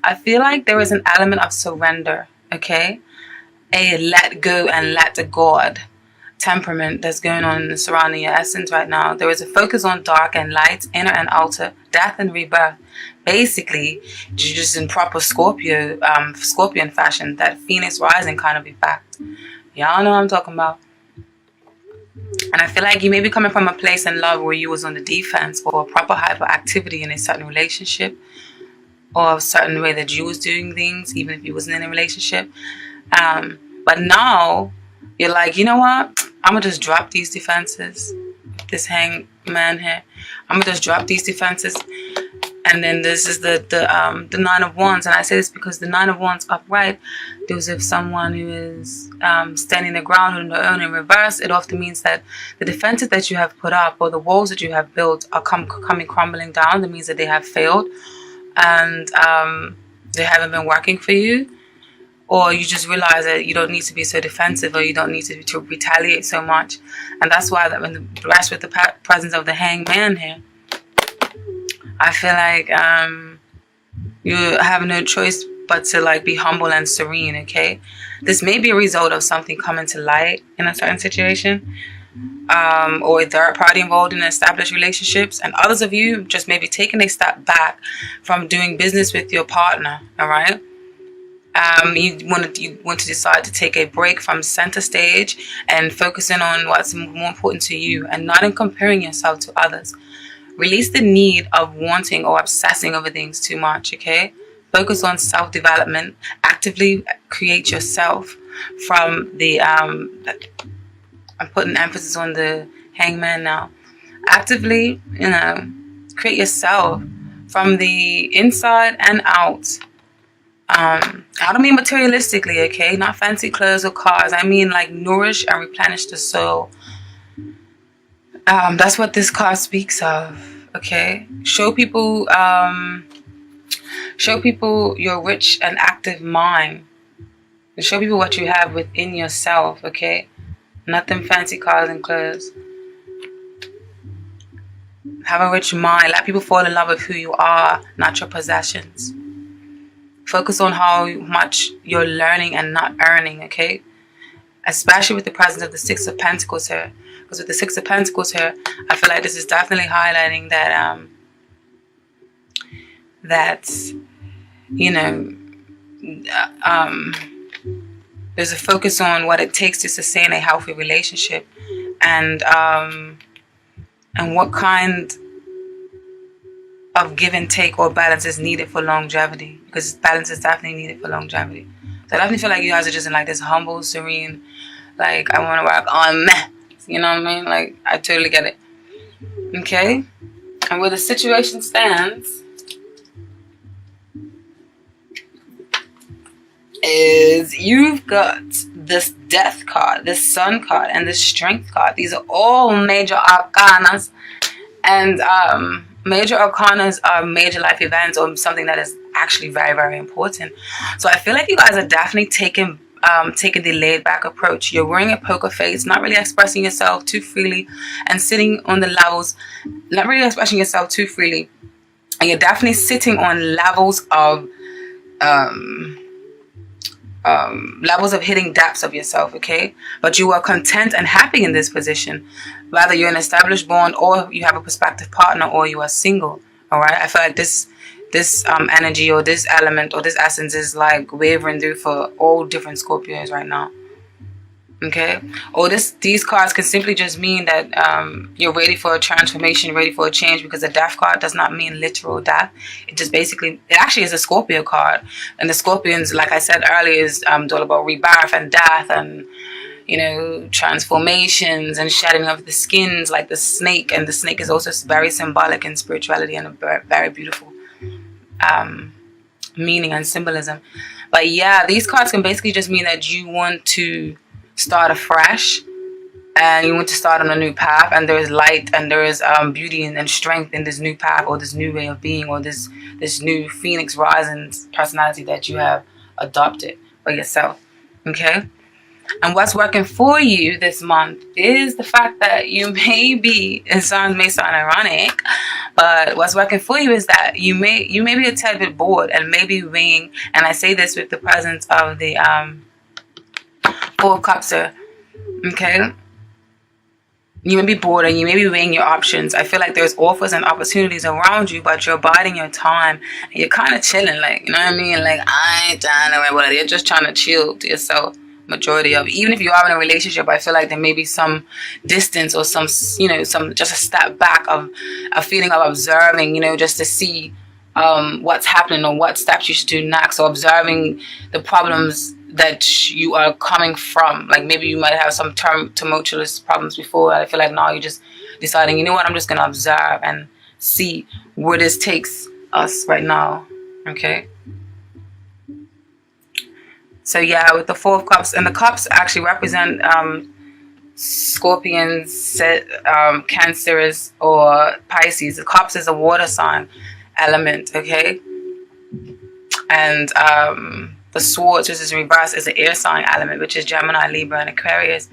I feel like there is an element of surrender, okay? A let go and let God temperament that's going on surrounding your essence right now. There is a focus on dark and light, inner and outer, death and rebirth. Basically, just in proper Scorpion fashion, that Phoenix rising kind of effect. Y'all know what I'm talking about. And I feel like you may be coming from a place in love where you was on the defense, or a proper hyperactivity in a certain relationship, or a certain way that you was doing things, even if you wasn't in a relationship. But now you're like, you know what? I'm gonna just drop these defenses. This hangman here, I'm gonna just drop these defenses. And then this is the Nine of Wands, and I say this because the Nine of Wands upright deals with someone who is standing their ground on their own. In reverse, it often means that the defenses that you have put up, or the walls that you have built, are coming crumbling down. That means that they have failed, and they haven't been working for you, or you just realize that you don't need to be so defensive, or you don't need to retaliate so much. And that's why that when the rest with the presence of the hangman here, I feel like you have no choice but to like be humble and serene, okay? This may be a result of something coming to light in a certain situation, or a third party involved in established relationships, and others of you just maybe taking a step back from doing business with your partner, all right? You want to decide to take a break from center stage and focusing on what's more important to you, and not in comparing yourself to others. Release the need of wanting or obsessing over things too much, okay? Focus on self-development. Actively create yourself from the, I'm putting emphasis on the hangman now. Actively, create yourself from the inside and out. I don't mean materialistically, okay? Not fancy clothes or cars. I mean like nourish and replenish the soul. That's what this card speaks of, okay? Show people your rich and active mind. And show people what you have within yourself, okay? Nothing fancy cars and clothes. Have a rich mind. Let people fall in love with who you are, not your possessions. Focus on how much you're learning and not earning, okay? Especially with the presence of the Six of Pentacles here. Because with the Six of Pentacles here, I feel like this is definitely highlighting that, there's a focus on what it takes to sustain a healthy relationship, and what kind of give and take or balance is needed for longevity, because balance is definitely needed for longevity. So I definitely feel like you guys are just in like this humble, serene, like I want to work on meh. You know what I mean? Like, I totally get it. Okay? And where the situation stands is you've got this Death card, this Sun card, and this Strength card. These are all major arcanas. And major arcanas are major life events, or something that is actually very, very important. So I feel like you guys are definitely taking the laid back approach. You're wearing a poker face, not really expressing yourself too freely, and sitting on the levels, not really expressing yourself too freely. And you're definitely sitting on levels of hitting depths of yourself, okay? But you are content and happy in this position. Whether you're an established bond, or you have a prospective partner, or you are single, all right? I feel like this energy, or this element, or this essence is like wavering through for all different Scorpios right now, okay? Or these cards can simply just mean that you're ready for a transformation, ready for a change, because the Death card does not mean literal death. It just basically, it actually is a Scorpio card, and the Scorpions, like I said earlier, is all about rebirth and death, and transformations and shedding of the skins, like the snake. And the snake is also very symbolic in spirituality, and a very beautiful meaning and symbolism. But yeah, these cards can basically just mean that you want to start afresh, and you want to start on a new path, and there is light, and there is beauty and strength in this new path, or this new way of being, or this new Phoenix rising personality that you have adopted for yourself, okay? And what's working for you this month is the fact that you may be, may sound ironic, but what's working for you is that you may be a tad bit bored and maybe weighing, and I say this with the presence of the Four of Cups, okay? You may be bored and you may be weighing your options. I feel like there's offers and opportunities around you, but you're biding your time and you're kind of chilling, like, you know what I mean? Like, I ain't trying to worry about it. You're just trying to chill to yourself. Majority of, even if you are in a relationship, I feel like there may be some distance or some, you know, some, just a step back of a feeling of observing, you know, just to see what's happening or what steps you should do next, or observing the problems that you are coming from. Like, maybe you might have some tumultuous problems before. I feel like now you're just deciding, you know what, I'm just going to observe and see where this takes us right now. Okay. So yeah, with the Four of Cups, and the Cups actually represent Scorpions, Cancers, or Pisces. The Cups is a water sign element, okay? And the Swords, which is reverse, is an air sign element, which is Gemini, Libra, and Aquarius.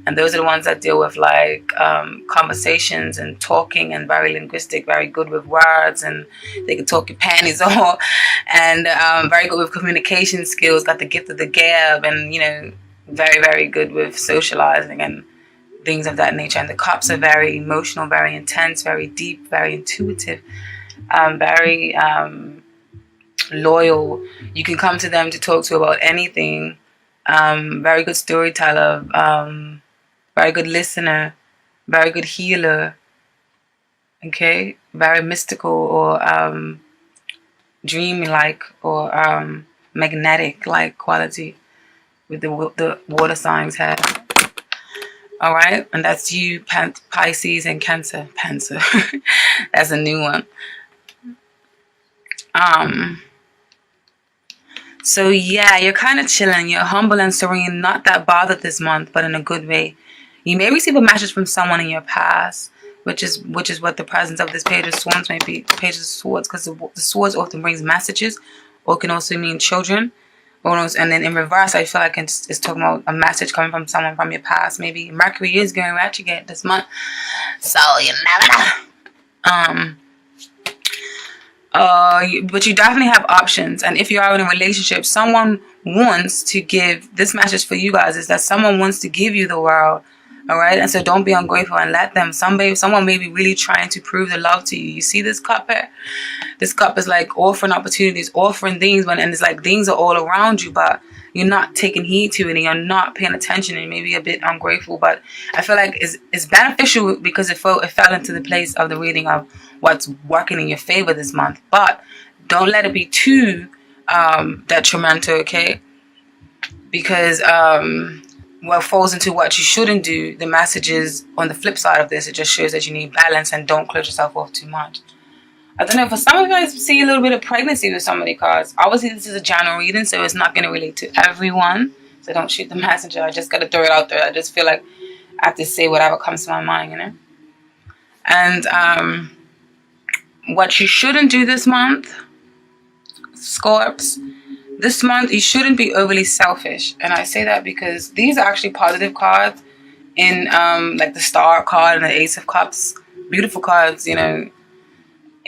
And those are the ones that deal with like conversations and talking, and very linguistic, very good with words, and they can talk your panties off, and very good with communication skills, got the gift of the gab, and, you know, very, very good with socializing and things of that nature. And the Cups are very emotional, very intense, very deep, very intuitive, very loyal. You can come to them to talk to about anything. Very good storyteller, very good listener, very good healer, okay? Very mystical, or dreamy-like, or magnetic-like quality with the water signs have. All right? And that's you, Pisces, and Cancer. That's a new one. So yeah, you're kind of chilling. You're humble and serene, not that bothered this month, but in a good way. You may receive a message from someone in your past, which is what the presence of this Page of Swords may be. Page of Swords, because the Swords often brings messages, or can also mean children. And then in reverse, I feel like it's talking about a message coming from someone from your past. Maybe Mercury is going retrograde this month, so you never know. But you definitely have options. And if you are in a relationship, someone wants to give, this message for you guys is that someone wants to give you the world. All right. And so don't be ungrateful and let them. Someone may be really trying to prove the love to you. You see this cup here? This cup is like offering opportunities, offering things, and it's like things are all around you, but you're not taking heed to it, and you're not paying attention, and maybe a bit ungrateful. But I feel like it's beneficial because it fell into the place of the reading of what's working in your favor this month. But don't let it be too detrimental, okay? Because what falls into what you shouldn't do, the message is on the flip side of this. It just shows that you need balance, and don't close yourself off too much. I don't know, for some of you guys, see a little bit of pregnancy with some of the cards. Obviously, this is a general reading, so it's not going to relate to everyone. So don't shoot the messenger. I just got to throw it out there. I just feel like I have to say whatever comes to my mind, you know? And what you shouldn't do this month, Scorps, this month you shouldn't be overly selfish. And I say that because these are actually positive cards in like the Star card and the Ace of Cups. Beautiful cards, you know,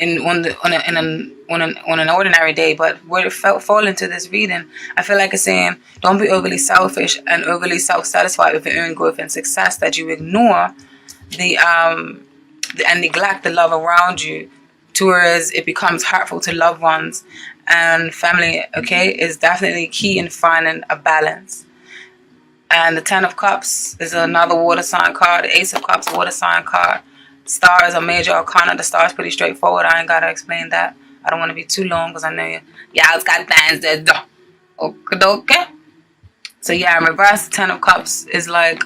on an ordinary day, but where it fall into this reading, I feel like it's saying don't be overly selfish and overly self-satisfied with your own growth and success, that you ignore and neglect the love around you, towards it becomes hurtful to loved ones and family. Okay, is definitely key in finding a balance. And the Ten of Cups is another water sign card. The Ace of Cups, water sign card. Star is a major arcana. The star is pretty straightforward. I ain't got to explain that. I don't want to be too long because I know y'all's got plans to do. Okay. So yeah, in reverse, the Ten of Cups is like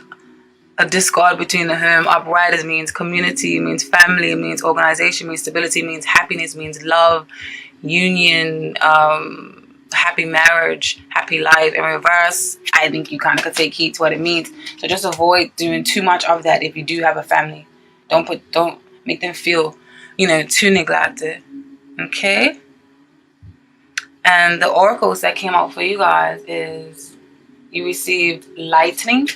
a discord between the home. Upright, it means community, it means family, it means organization, it means stability, it means happiness, it means love, union, happy marriage, happy life. In reverse, I think you kind of could take heed to what it means. So just avoid doing too much of that if you do have a family. Don't make them feel, you know, too neglected. Okay? And the oracles that came out for you guys is you received lightning.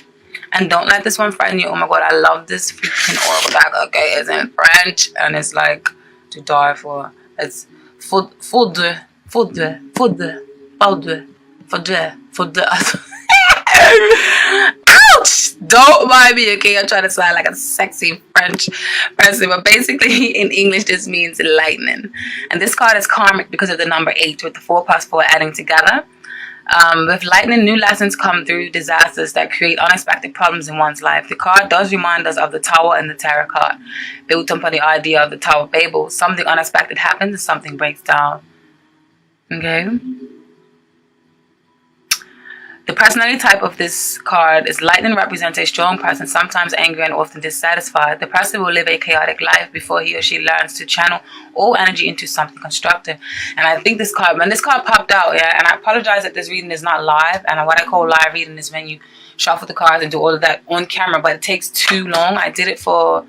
And don't let this one frighten you. Oh my god, I love this freaking oracle deck. Okay, it's in French and it's like to die for. It's for de. Ouch! Don't mind me, okay? I'm trying to sound like a sexy French person, but basically in English this means lightning. And this card is karmic because of the number 8 with the 4 plus 4 adding together. With lightning, new lessons come through disasters that create unexpected problems in one's life. The card does remind us of the Tower and the Tarot card, built upon the idea of the Tower of Babel. Something unexpected happens and something breaks down. Okay? The personality type of this card is lightning represents a strong person, sometimes angry and often dissatisfied. The person will live a chaotic life before he or she learns to channel all energy into something constructive. And I think this card, when this card popped out, yeah, and I apologize that this reading is not live. And what I call live reading is when you shuffle the cards and do all of that on camera, but it takes too long. I did it for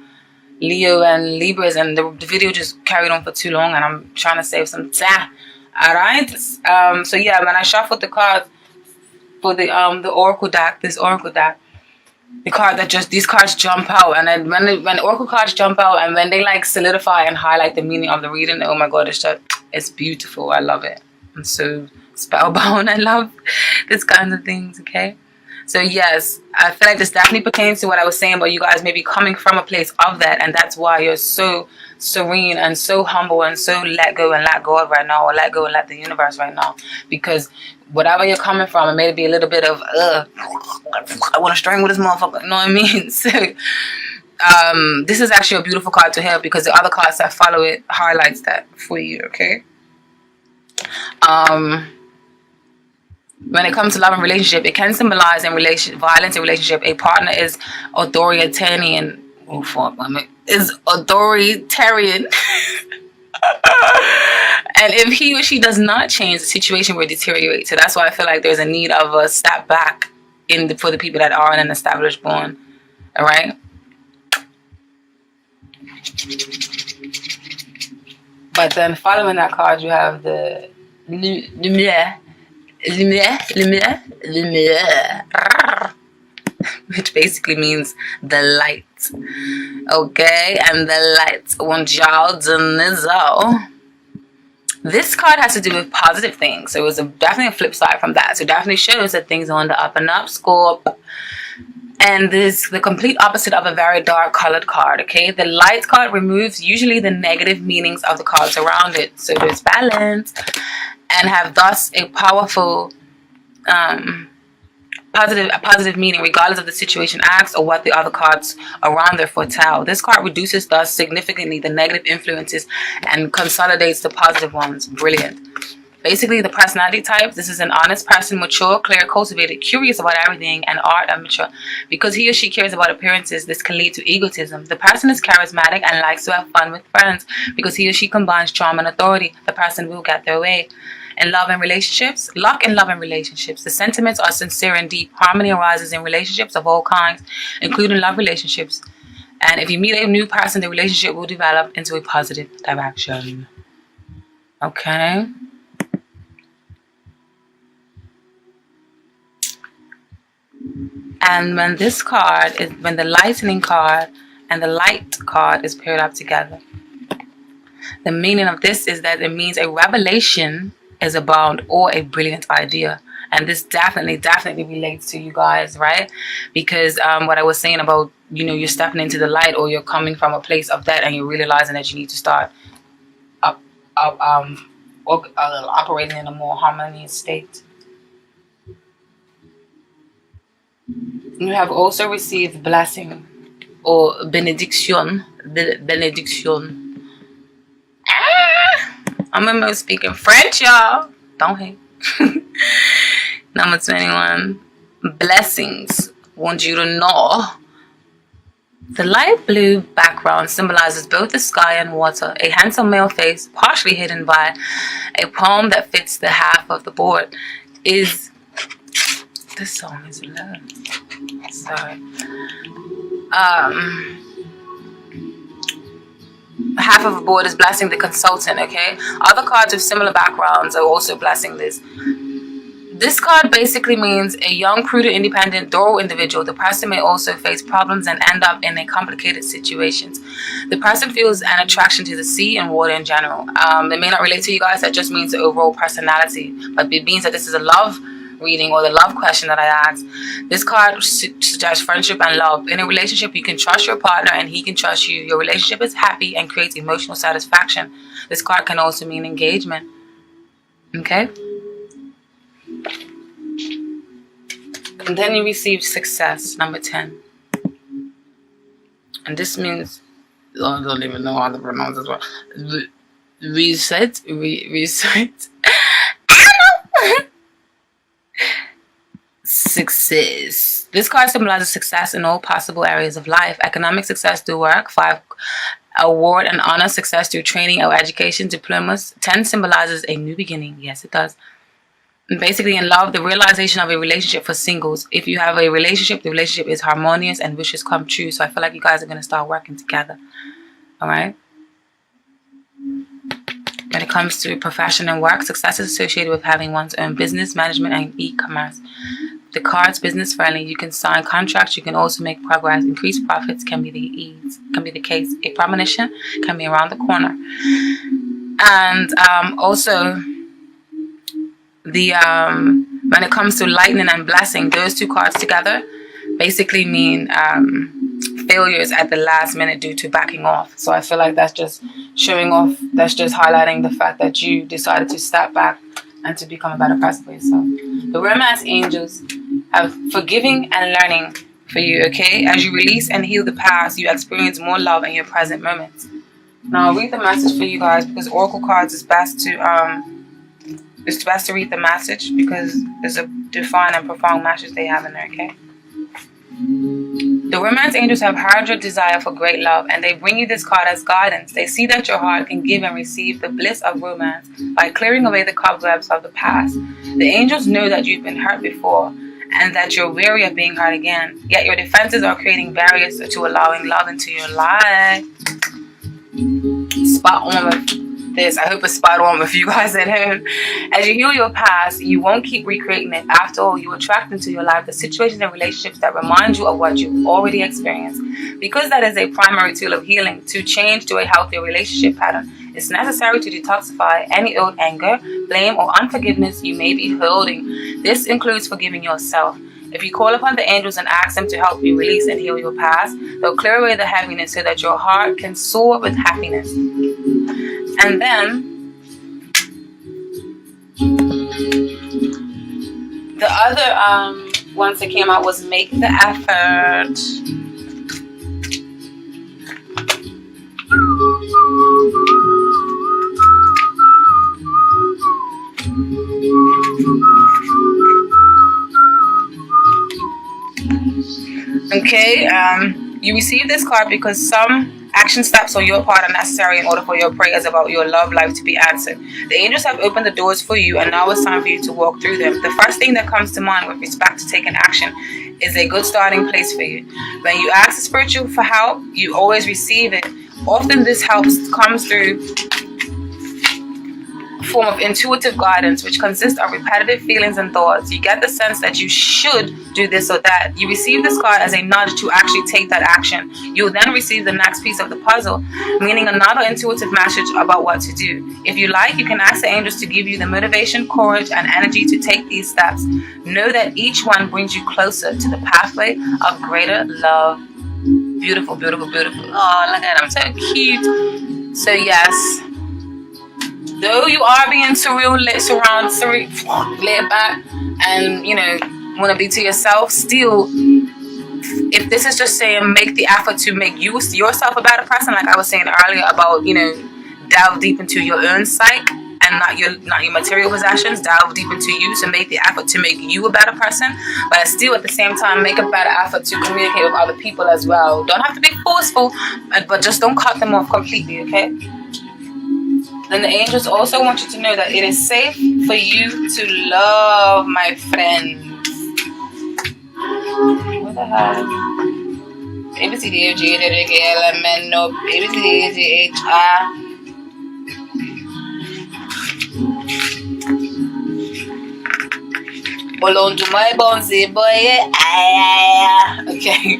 Leo and Libras, and the video just carried on for too long, and I'm trying to save some time. Alright? So yeah, when I shuffled the cards, for the oracle deck, this oracle deck, the card that just, these cards jump out, and then when oracle cards jump out and when they like solidify and highlight the meaning of the reading, oh my god, it's beautiful. I love it. I'm so spellbound. I love this kind of things. Okay, so yes, I feel like this definitely pertains to what I was saying about you guys maybe coming from a place of that, and that's why you're so serene and so humble and so let go and let God right now, or let go and let the universe right now, because whatever you're coming from, it may be a little bit of I want to strangle this motherfucker, you know what I mean? So this is actually a beautiful card to have, because the other cards that follow it highlights that for you. Okay, when it comes to love and relationship, it can symbolize violence in relationship. A partner is authoritarian. Oh fuck, is authoritarian. And if he or she does not change, the situation will deteriorate. So that's why I feel like there's a need of a step back for the people that are in an established bond. All right. But then following that card, you have the lumière, which basically means the light. Okay, and the light wants y'all to know. This card has to do with positive things, so it was definitely a flip side from that. So definitely shows that things are on the up and up, Scorp. And this is the complete opposite of a very dark colored card. Okay, the light card removes usually the negative meanings of the cards around it, so there's balance, and have thus a powerful positive meaning regardless of the situation asked or what the other cards around there foretell. This card reduces thus significantly the negative influences and consolidates the positive ones. Brilliant. Basically, the personality type, this is an honest person, mature, clear, cultivated, curious about everything, and art and mature. Because he or she cares about appearances, this can lead to egotism. The person is charismatic and likes to have fun with friends. Because he or she combines charm and authority, the person will get their way. In love and relationships, luck in love and relationships. The sentiments are sincere and deep. Harmony arises in relationships of all kinds, including love relationships. And if you meet a new person, the relationship will develop into a positive direction. Okay. And when this card is, when the lightning card and the light card is paired up together, the meaning of this is that it means a revelation is abound or a brilliant idea. And this definitely relates to you guys, right? Because what I was saying about, you know, you're stepping into the light, or you're coming from a place of that and you're realizing that you need to start operating in a more harmonious state. You have also received blessing or benediction. I'm almost speaking French, y'all. Don't hate. Number 21. Blessings. Want you to know. The light blue background symbolizes both the sky and water. A handsome male face, partially hidden by a poem that fits the half of the board, is... This song is low. Sorry. Half of the board is blessing the consultant, okay? Other cards with similar backgrounds are also blessing this. This card basically means a young, prudent, independent, thorough individual. The person may also face problems and end up in a complicated situations. The person feels an attraction to the sea and water in general. It may not relate to you guys. That just means the overall personality. But it means that this is a love reading or the love question that I asked. This card suggests friendship and love. In a relationship, you can trust your partner and he can trust you. Your relationship is happy and creates emotional satisfaction. This card can also mean engagement. Okay? And then you receive success, number 10. And this means, I don't even know how to pronounce this one. Reset. Success. This card symbolizes success in all possible areas of life. Economic success through work. 5, award and honor success through training or education, diplomas. 10 symbolizes a new beginning. Yes, it does. And basically in love, the realization of a relationship for singles. If you have a relationship, the relationship is harmonious and wishes come true. So I feel like you guys are going to start working together. Alright? When it comes to profession and work, success is associated with having one's own business, management, and e-commerce. The card's business friendly. You can sign contracts. You can also make progress. Increased profits can be the case. A premonition can be around the corner. And also, when it comes to lightning and blessing, those two cards together basically mean failures at the last minute due to backing off. So I feel like that's just showing off. That's just highlighting the fact that you decided to step back and to become a better person for yourself. The romance angels have forgiving and learning for you, okay? As you release and heal the past, you experience more love in your present moments. Now I'll read the message for you guys because oracle cards is best to read the message because there's a defined and profound message they have in there, okay? The romance angels have heard your desire for great love and they bring you this card as guidance. They see that your heart can give and receive the bliss of romance by clearing away the cobwebs of the past. The angels know that you've been hurt before and that you're weary of being hurt again. Yet your defenses are creating barriers to allowing love into your life. Spot on with this. I hope it's spot on with you guys at home. As you heal your past, you won't keep recreating it. After all, you attract into your life the situations and relationships that remind you of what you've already experienced. Because that is a primary tool of healing. To change to a healthier relationship pattern, it's necessary to detoxify any old anger, blame, or unforgiveness you may be holding. This includes forgiving yourself. If you call upon the angels and ask them to help you release and heal your past, they'll clear away the heaviness so that your heart can soar with happiness. And then the other ones that came out was make the effort. Okay, you receive this card because some action steps on your part are necessary in order for your prayers about your love life to be answered. The angels have opened the doors for you and now it's time for you to walk through them. The first thing that comes to mind with respect to taking action is a good starting place for you. When you ask the spiritual for help, you always receive it. Often this help comes through form of intuitive guidance, which consists of repetitive feelings and thoughts. You get the sense that you should do this or that. You receive this card as a nudge to actually take that action. You will then receive the next piece of the puzzle, meaning another intuitive message about what to do. If you like, you can ask the angels to give you the motivation, courage, and energy to take these steps. Know that each one brings you closer to the pathway of greater love. Beautiful, beautiful, beautiful. Oh, look at them, so cute. So yes, though you are being surreal, laid back, and want to be to yourself, still, if this is just saying make the effort to make yourself a better person, like I was saying earlier about delve deep into your own psyche and not your material possessions, delve deep into you, so make the effort to make you a better person, but still at the same time make a better effort to communicate with other people as well. Don't have to be forceful, but just don't cut them off completely, okay? Then the angels also want you to know that it is safe for you to love, my friends. What the hell? Hold on to my bouncy boy. Okay.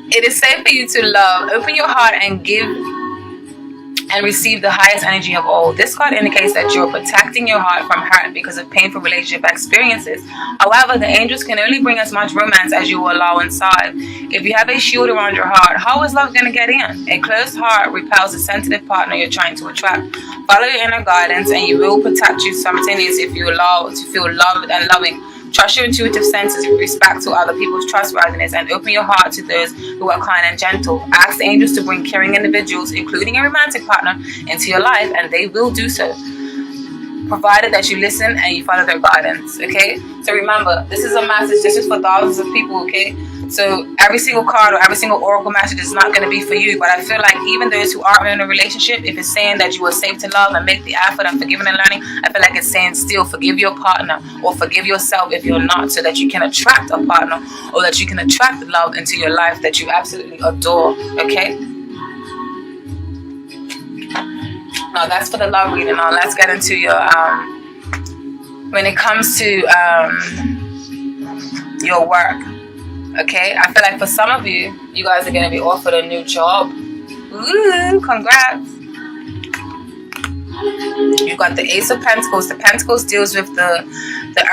It is safe for you to love. Open your heart and give and receive the highest energy of all. This card indicates that you're protecting your heart from hurt because of painful relationship experiences. However, the angels can only bring as much romance as you will allow inside. If you have a shield around your heart, how is love going to get in? A closed heart repels a sensitive partner you're trying to attract. Follow your inner guidance and you will protect you simultaneously if you allow to feel loved and loving. Trust your intuitive senses with respect to other people's trustworthiness and open your heart to those who are kind and gentle. Ask the angels to bring caring individuals, including a romantic partner, into your life, and they will do so, provided that you listen and you follow their guidance, okay? So remember, this is a message. This is for thousands of people, okay? So every single card or every single oracle message is not going to be for you, but I feel like even those who are in a relationship, if it's saying that you are safe to love and make the effort and forgiving and learning, I feel like it's saying still forgive your partner or forgive yourself if you're not, so that you can attract a partner or that you can attract love into your life that you absolutely adore, okay? Now that's for the love reading. Now let's get into your when it comes to your work. Okay, I feel like for some of you, you guys are going to be offered a new job. Ooh, congrats. You got the Ace of Pentacles. The Pentacles deals with the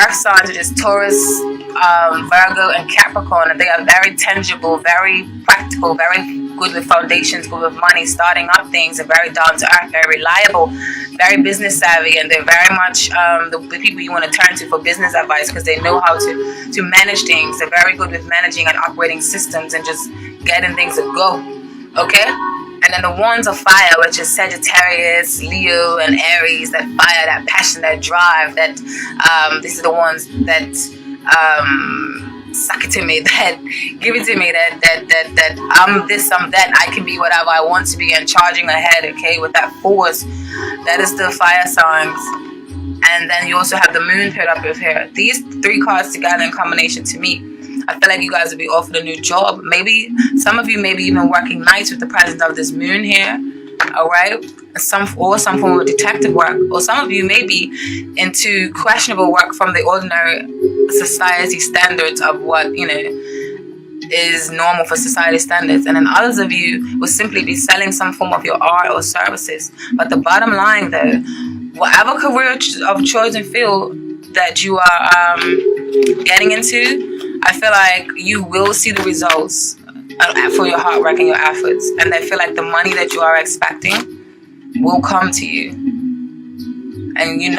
earth signs, which is Taurus, Virgo, and Capricorn. And they are very tangible, very practical, very good with foundations, good with money, starting up things, and very down to earth, very reliable, very business savvy, and they're very much the people you want to turn to for business advice because they know how to manage things. They're very good with managing and operating systems and just getting things to go, okay? And then the wands of fire, which is Sagittarius, Leo, and Aries, that fire, that passion, that drive, that these are the ones that suck it to me, that give it to me, that I'm this, I'm that, I can be whatever I want to be, and charging ahead, okay, with that force. That is the fire signs. And then you also have the moon paired up with here. These three cards together in combination, to me, I feel like you guys will be offered a new job. Maybe some of you may be even working nights with the presence of this moon here. All right, some form of detective work, or some of you may be into questionable work from the ordinary society standards of what is normal for society standards, and then others of you will simply be selling some form of your art or services. But the bottom line, though, whatever career of choice and field that you are getting into, I feel like you will see the results for your hard work and your efforts, and I feel like the money that you are expecting will come to you, and you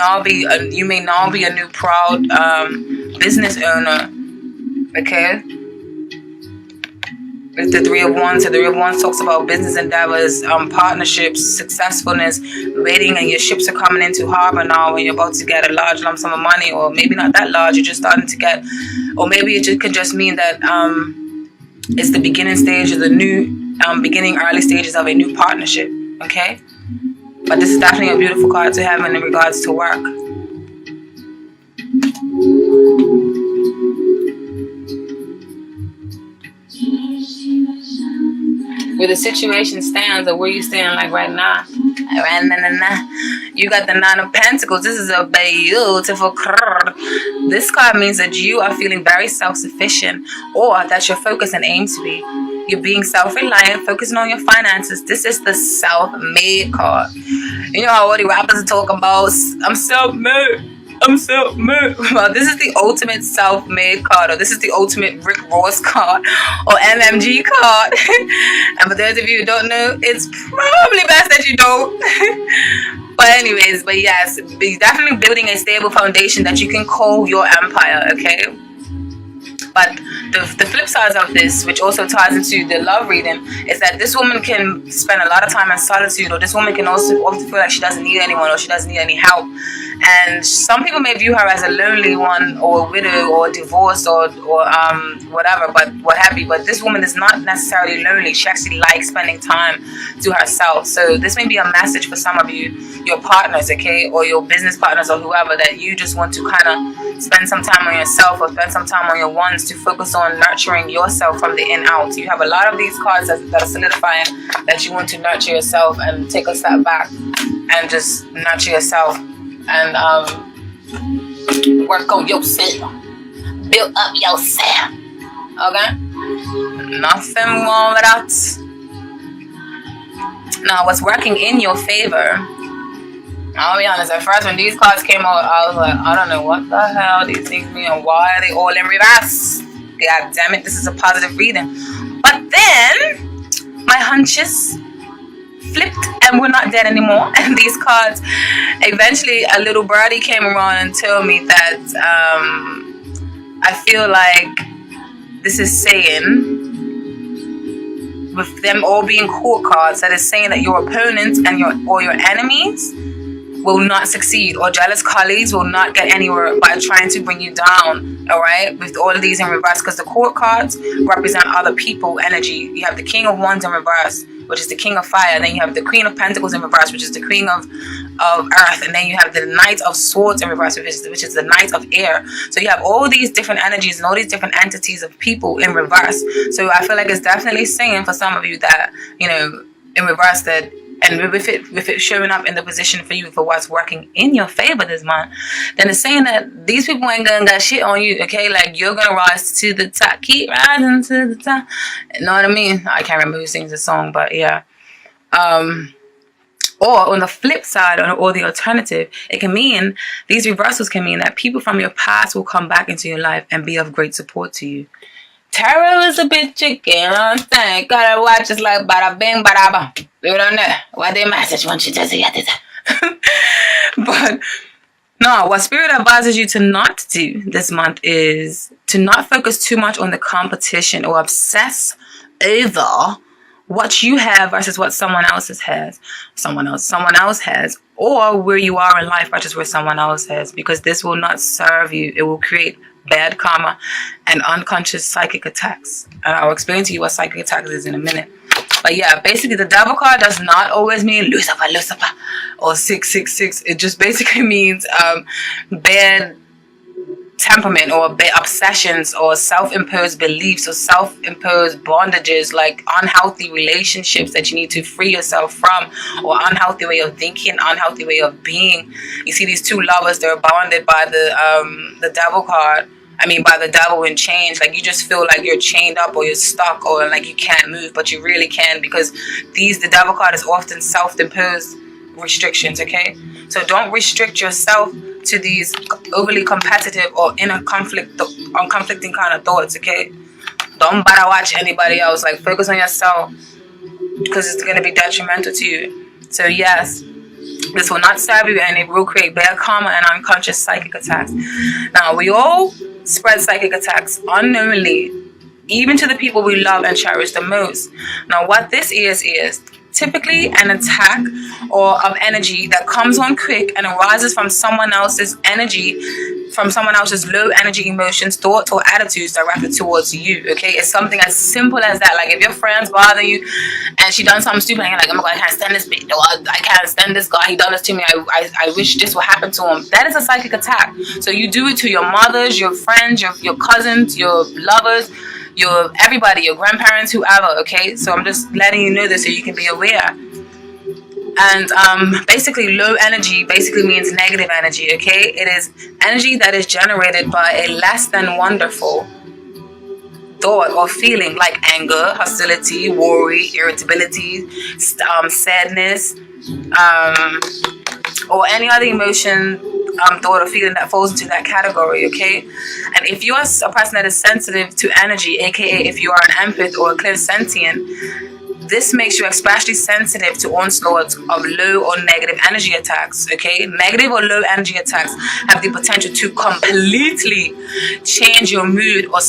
may now be a new proud business owner, okay? With the Three of Wands, the Three of Wands talks about business endeavors, partnerships, successfulness, waiting, and your ships are coming into harbor now when you're about to get a large lump sum of money, or maybe not that large, you're just starting to get, or maybe it could just mean that it's the beginning stages, the new beginning, early stages of a new partnership, okay? But this is definitely a beautiful card to have in regards to work. Where the situation stands, or where you stand like right now. You got the Nine of Pentacles. This is a beautiful card. This card means that you are feeling very self-sufficient, or that's your focus and aim to be. You're being self-reliant, focusing on your finances. This is the self-made card. You know how all the rappers talk about, I'm self-made. I'm self-made. Well, this is the ultimate self-made card, or this is the ultimate Rick Ross card, or MMG card. And for those of you who don't know, it's probably best that you don't. But anyways, but yes, be definitely building a stable foundation that you can call your empire, okay? But the flip side of this, which also ties into the love reading, is that this woman can spend a lot of time in solitude, or this woman can also often feel like she doesn't need anyone, or she doesn't need any help. And some people may view her as a lonely one, or a widow, or divorced, or whatever, but what have you. But this woman is not necessarily lonely. She actually likes spending time to herself. So this may be a message for some of you, your partners, okay, or your business partners, or whoever, that you just want to kind of spend some time on yourself, or spend some time on your ones, to focus on nurturing yourself from the in out. You have a lot of these cards that are solidifying that you want to nurture yourself and take a step back and just nurture yourself. And Work on yourself. Build up yourself. Okay? Nothing wrong with that. Now, what's working in your favor? I'll be honest, at first when these cards came out, I was like, I don't know what the hell these things mean and why are they all in reverse? God damn it, this is a positive reading. But then, my hunches flipped and we're not dead anymore. And these cards, eventually a little birdie came around and told me that I feel like this is saying, with them all being court cards, that is saying that your opponents and your enemies will not succeed, or jealous colleagues will not get anywhere by trying to bring you down. All right, with all of these in reverse, because the court cards represent other people energy. You have the King of Wands in reverse, which is the King of Fire. Then you have the Queen of Pentacles in reverse, which is the Queen of Earth. And then you have the Knight of Swords in reverse, which is the Knight of Air. So you have all these different energies and all these different entities of people in reverse. So I feel like it's definitely saying for some of you that, you know, in reverse, that, and with it showing up in the position for you for what's working in your favor this month, then it's saying that these people ain't gonna got shit on you, okay? Like, you're gonna rise to the top. Keep rising to the top. You know what I mean? I can't remember who sings the song, but yeah. Or on the flip side, or the alternative, it can mean, these reversals can mean that people from your past will come back into your life and be of great support to you. Tarot is a bit tricky, you know what I'm saying? Gotta watch it's like bada bing, bada bang. You don't know what they message once you just get it. But no, what Spirit advises you to not do this month is to not focus too much on the competition or obsess over what you have versus what someone else has. Someone else has, or where you are in life versus where someone else has, because this will not serve you. It will create bad karma and unconscious psychic attacks. And I'll explain to you what psychic attacks is in a minute. But yeah, basically the Devil card does not always mean Lucifer, or 666. It just basically means bad temperament, or bad obsessions, or self-imposed beliefs, or self-imposed bondages, like unhealthy relationships that you need to free yourself from, or unhealthy way of thinking, unhealthy way of being. You see these two lovers, they're bonded by the Devil card. I mean, by the devil in chains. Like, you just feel like you're chained up, or you're stuck, or like you can't move, but you really can, because the Devil card is often self-imposed restrictions, okay? So don't restrict yourself to these overly competitive or conflicting kind of thoughts, okay? Don't bother watch anybody else. Like, focus on yourself, because it's going to be detrimental to you. So yes, this will not serve you, and it will create bad karma and unconscious psychic attacks. Now, we all spread psychic attacks unknowingly, even to the people we love and cherish the most. Now, what this is typically an attack or of energy that comes on quick and arises from someone else's energy, from someone else's low energy emotions, thoughts, or attitudes directed towards you, okay? It's something as simple as that. Like, if your friends bother you and she done something stupid and you're like, oh my God, I can't stand this bitch, or I can't stand this guy, he done this to me, I wish this would happen to him. That is a psychic attack. So you do it to your mothers, your friends, your cousins, your lovers, everybody, your grandparents, whoever, okay? So I'm just letting you know this so you can be aware. And basically, low energy basically means negative energy, okay? It is energy that is generated by a less than wonderful thought or feeling, like anger, hostility, worry, irritability, sadness, or any other emotion, thought or feeling that falls into that category, okay? And if you are a person that is sensitive to energy, aka if you are an empath or a clairsentient, this makes you especially sensitive to onslaughts of low or negative energy attacks, okay? Negative or low energy attacks have the potential to completely change your mood or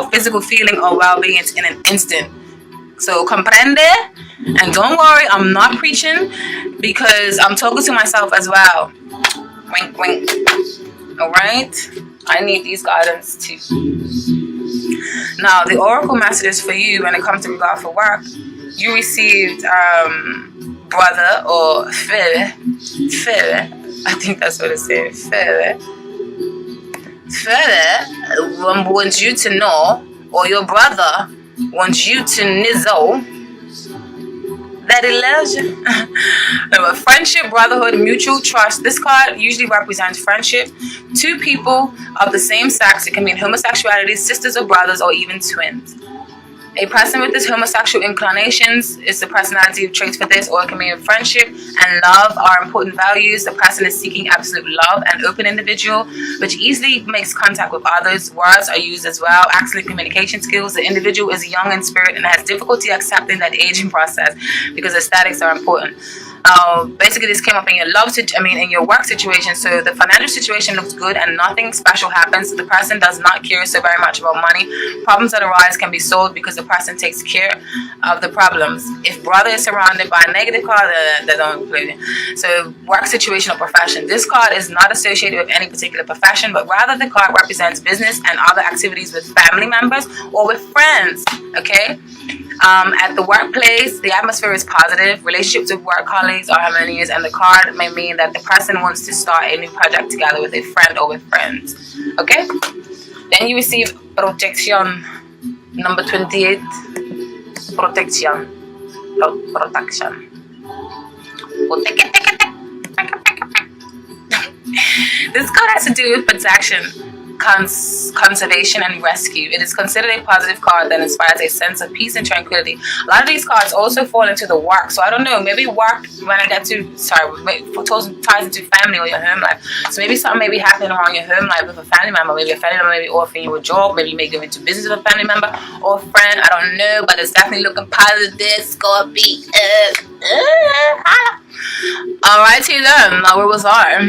physical feeling or well-being in an instant. So, comprende? And don't worry, I'm not preaching, because I'm talking to myself as well. Wink, wink. Alright? I need these guidance too. Now, the oracle messages for you when it comes to regard for work, you received brother or fere. I think that's what it says. Fere wants you to know, or your brother wants you to know, that he loves you. Number friendship, brotherhood, mutual trust. This card usually represents friendship. Two people of the same sex. It can mean homosexuality, sisters or brothers, or even twins. A person with this homosexual inclinations is the personality traits for this, or it can mean friendship and love are important values. The person is seeking absolute love and open individual, which easily makes contact with others. Words are used as well. Excellent communication skills. The individual is young in spirit and has difficulty accepting that aging process because aesthetics are important. Basically, this came up in your in your work situation. So the financial situation looks good and nothing special happens. The person does not care so very much about money. Problems that arise can be solved because the person takes care of the problems. If brother is surrounded by a negative card, they don't play. So work situation or profession. This card is not associated with any particular profession, but rather the card represents business and other activities with family members or with friends. Okay. At the workplace, the atmosphere is positive. Relationships with work colleagues are harmonious, and the card may mean that the person wants to start a new project together with a friend or with friends. Okay? Then you receive protection. Number 28. Protection. Protection. This card has to do with protection, conservation, and rescue. It is considered a positive card that inspires a sense of peace and tranquility. A lot of these cards also fall into the work, so I don't know, maybe work when I get to ties into family or your home life. So maybe something may be happening around your home life with a family member. Maybe a family member may be offering you a job. Maybe you may go into business with a family member or a friend. I don't know, but it's definitely looking positive. Scorpio. Alrighty then, now where was I?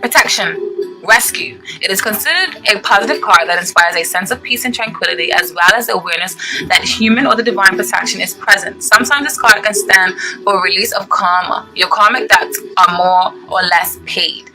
Protection. Rescue. It is considered a positive card that inspires a sense of peace and tranquility, as well as the awareness that human or the divine protection is present. Sometimes this card can stand for a release of karma. Your karmic debts are more or less paid.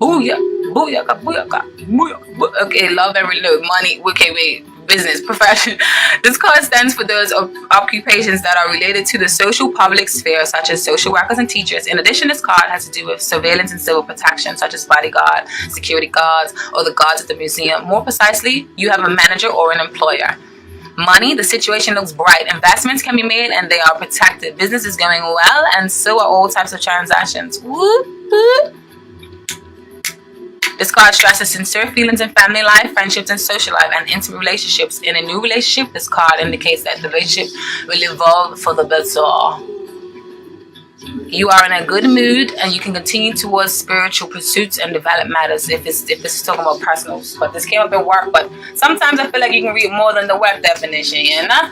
Booyah, booyaka, booyaka, booyaka. Okay, love and money. Okay, wait. Business, profession. This card stands for those occupations that are related to the social public sphere, such as social workers and teachers. In addition, this card has to do with surveillance and civil protection, such as bodyguard, security guards, or the guards at the museum. More precisely, you have a manager or an employer. Money, the situation looks bright. Investments can be made and they are protected. Business is going well, and so are all types of transactions. Whoop, whoop. This card stresses sincere feelings in family life, friendships, and social life, and intimate relationships. In a new relationship, this card indicates that the relationship will evolve for the better. You are in a good mood, and you can continue towards spiritual pursuits and develop matters if this is talking about personals. But this came up in work, but sometimes I feel like you can read more than the work definition, you know?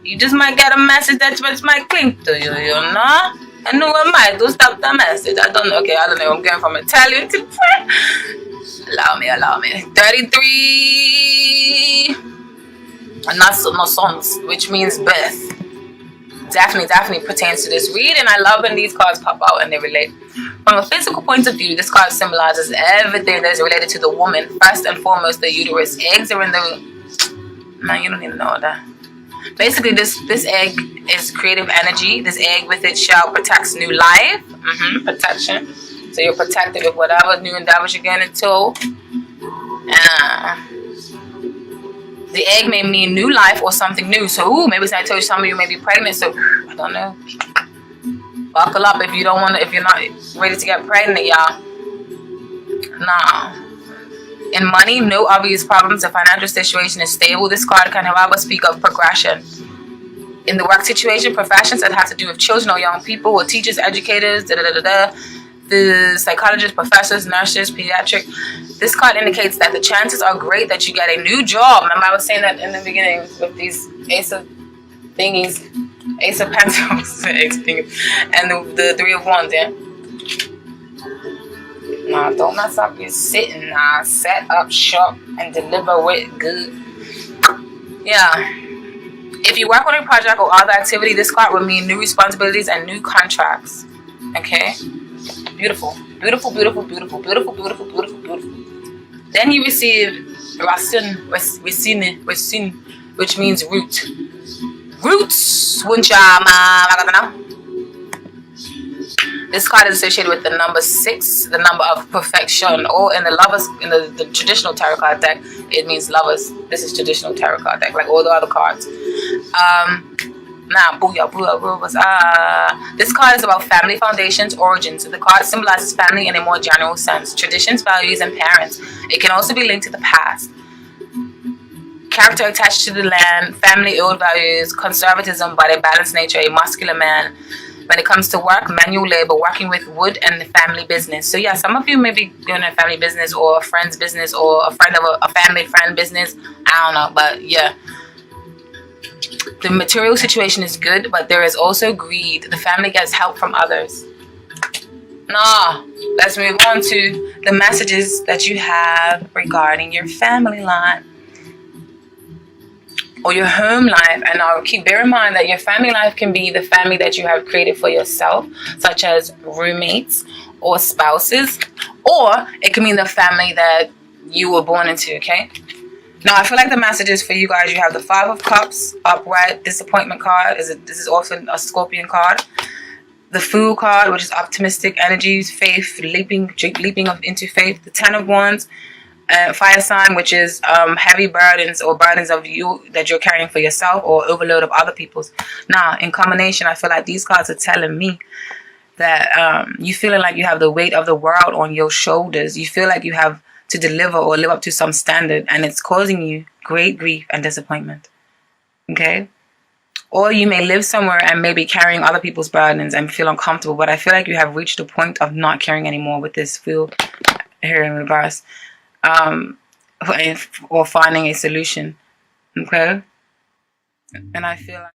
You just might get a message that might cling to you, you know? And who am I to stop the message? I don't know. Okay, I don't know. I'm going from Italian to French. Allow me. 33. Naissance, which means birth. Definitely pertains to this read, and I love when these cards pop out and they relate. From a physical point of view, this card symbolizes everything that is related to the woman. First and foremost, the uterus. Eggs are in the... Man, you don't need to know that. Basically, this egg is creative energy. This egg with its shell protects new life. Protection. So you're protected with whatever new endeavors you're getting into. The egg may mean new life or something new. So, maybe I told you some of you may be pregnant. So, I don't know. Buckle up if you're not ready to get pregnant, y'all. Nah. In money, no obvious problems. The financial situation is stable. This card can, however, speak of progression. In the work situation, professions that have to do with children or young people, or teachers, educators, the psychologists, professors, nurses, pediatric. This card indicates that the chances are great that you get a new job. Remember, I was saying that in the beginning with these Ace of Pentacles, and the Three of Wands, yeah? Nah, don't mess up your sitting. Nah, set up shop and deliver with good. Yeah. If you work on a project or other activity, this card would mean new responsibilities and new contracts. Okay? Beautiful. Then you receive racine, which means root. Roots. This card is associated with the number 6, the number of perfection, or in the lovers, in the traditional tarot card deck, it means lovers. This is traditional tarot card deck, like all the other cards. Nah, booyah, booyah, booyah. This card is about family foundations, origins. The card symbolizes family in a more general sense, traditions, values, and parents. It can also be linked to the past. Character attached to the land, family old values, conservatism but a balanced nature, a muscular man. When it comes to work, manual labor, working with wood, and the family business. So yeah, some of you may be doing a family business or a friend's business or a friend of a family friend business. I don't know, but yeah. The material situation is good, but there is also greed. The family gets help from others. Now, let's move on to the messages that you have regarding your family life or your home life. And now bear in mind that your family life can be the family that you have created for yourself, such as roommates or spouses, or it can mean the family that you were born into, okay? Now, I feel like the messages for you guys, you have the Five of Cups, upright, disappointment card. This is also a Scorpion card. The Fool card, which is optimistic energies, faith, leaping into faith. The Ten of Wands, fire sign, which is heavy burdens or burdens of you that you're carrying for yourself or overload of other people's. Now, in combination, I feel like these cards are telling me that you feeling like you have the weight of the world on your shoulders. You feel like you have to deliver or live up to some standard, and it's causing you great grief and disappointment. Okay? Or you may live somewhere and maybe carrying other people's burdens and feel uncomfortable, but I feel like you have reached a point of not caring anymore with this Fool here in reverse. Or finding a solution. Okay? And I feel like